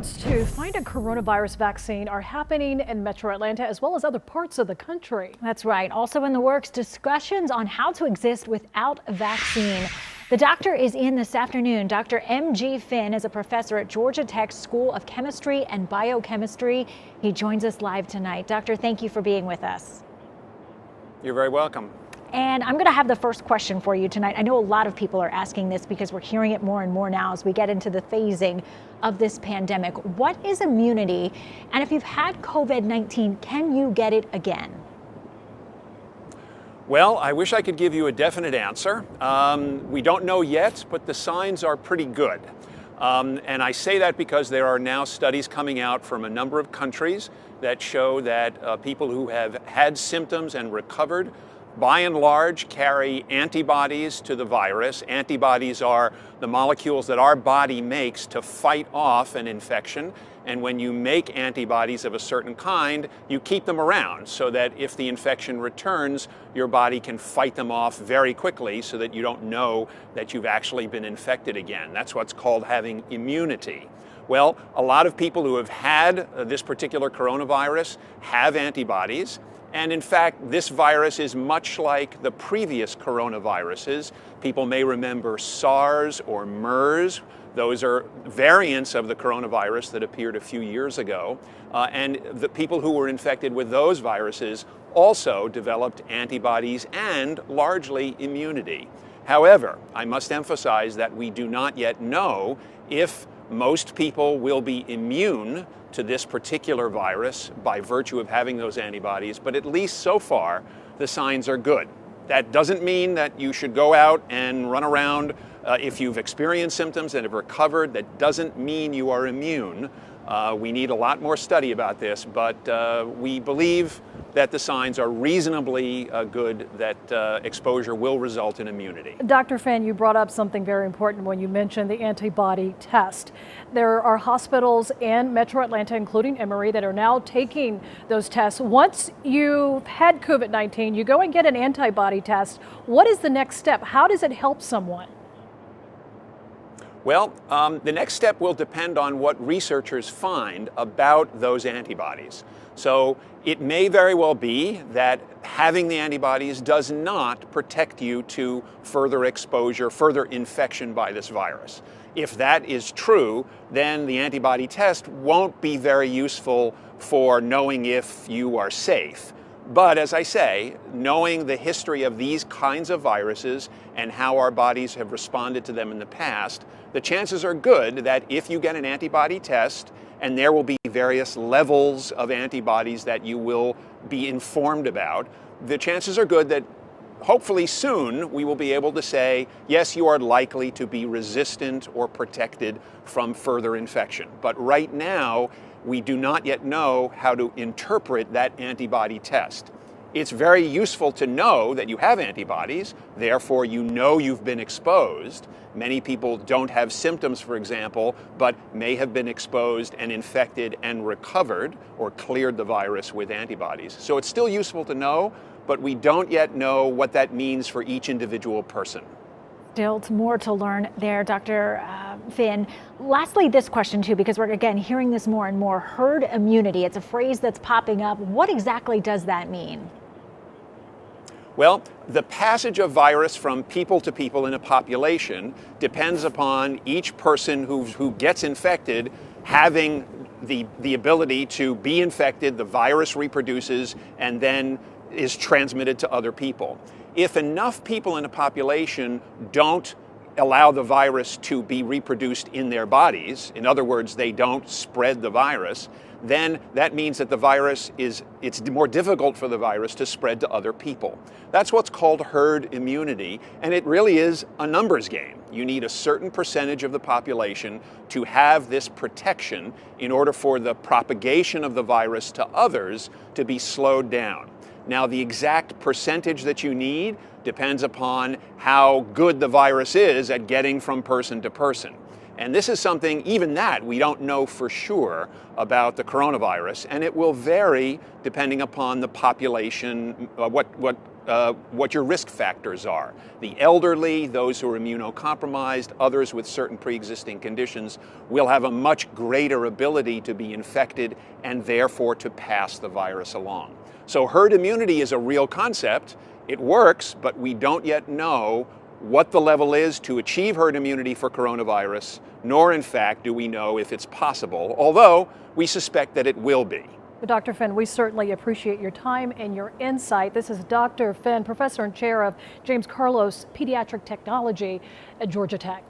To find a coronavirus vaccine are happening in Metro Atlanta as well as other parts of the country. That's right. Also in the works, discussions on how to exist without a vaccine. The doctor is in this afternoon. Dr. M.G. Finn is a professor at Georgia Tech's School of Chemistry and Biochemistry. He joins us live tonight. Doctor, thank you for being with us. You're very welcome. And I'm going to have the first question for you tonight. I know a lot of people are asking this because we're hearing it more and more now as we get into the phasing of this pandemic. What is immunity? And if you've had COVID-19, can you get it again? Well, I wish I could give you a definite answer. We don't know yet, but the signs are pretty good. And I say that because there are now studies coming out from a number of countries that show that people who have had symptoms and recovered by and large carry antibodies to the virus. Antibodies are the molecules that our body makes to fight off an infection. And when you make antibodies of a certain kind, you keep them around so that if the infection returns, your body can fight them off very quickly so that you don't know that you've actually been infected again. That's what's called having immunity. Well, a lot of people who have had this particular coronavirus have antibodies. And in fact, this virus is much like the previous coronaviruses. People may remember SARS or MERS. Those are variants of the coronavirus that appeared a few years ago. And the people who were infected with those viruses also developed antibodies and largely immunity. However, I must emphasize that we do not yet know if most people will be immune to this particular virus by virtue of having those antibodies, but at least so far, the signs are good. That doesn't mean that you should go out and run around if you've experienced symptoms and have recovered. That doesn't mean you are immune. We need a lot more study about this, but we believe that the signs are reasonably good that exposure will result in immunity. Dr. Finn, you brought up something very important when you mentioned the antibody test. There are hospitals in Metro Atlanta, including Emory, that are now taking those tests. Once you've had COVID-19, you go and get an antibody test. What is the next step? How does it help someone? Well, the next step will depend on what researchers find about those antibodies. So it may very well be that having the antibodies does not protect you to further exposure, further infection by this virus. If that is true, then the antibody test won't be very useful for knowing if you are safe. But as I say, knowing the history of these kinds of viruses and how our bodies have responded to them in the past, the chances are good that if you get an antibody test, and there will be various levels of antibodies that you will be informed about, the chances are good that hopefully soon we will be able to say, yes, you are likely to be resistant or protected from further infection. But right now, we do not yet know how to interpret that antibody test. It's very useful to know that you have antibodies, therefore you know you've been exposed. Many people don't have symptoms, for example, but may have been exposed and infected and recovered or cleared the virus with antibodies. So it's still useful to know, but we don't yet know what that means for each individual person. Still more to learn there, Dr. Finn. Lastly, this question too, because we're again hearing this more and more, herd immunity. It's a phrase that's popping up. What exactly does that mean? Well, the passage of virus from people to people in a population depends upon each person who gets infected having the ability to be infected, the virus reproduces, and then is transmitted to other people. If enough people in a population don't allow the virus to be reproduced in their bodies, in other words, they don't spread the virus, then that means that it's more difficult for the virus to spread to other people. That's what's called herd immunity, and it really is a numbers game. You need a certain percentage of the population to have this protection in order for the propagation of the virus to others to be slowed down. Now, the exact percentage that you need depends upon how good the virus is at getting from person to person. And this is something, even that, we don't know for sure about the coronavirus, and it will vary depending upon the population, what what your risk factors are. The elderly, those who are immunocompromised, others with certain pre-existing conditions will have a much greater ability to be infected and therefore to pass the virus along. So herd immunity is a real concept. It works, but we don't yet know what the level is to achieve herd immunity for coronavirus, nor in fact do we know if it's possible, although we suspect that it will be. Dr. Finn, we certainly appreciate your time and your insight. This is Dr. Finn, professor and chair of James Carlos Pediatric Technology at Georgia Tech.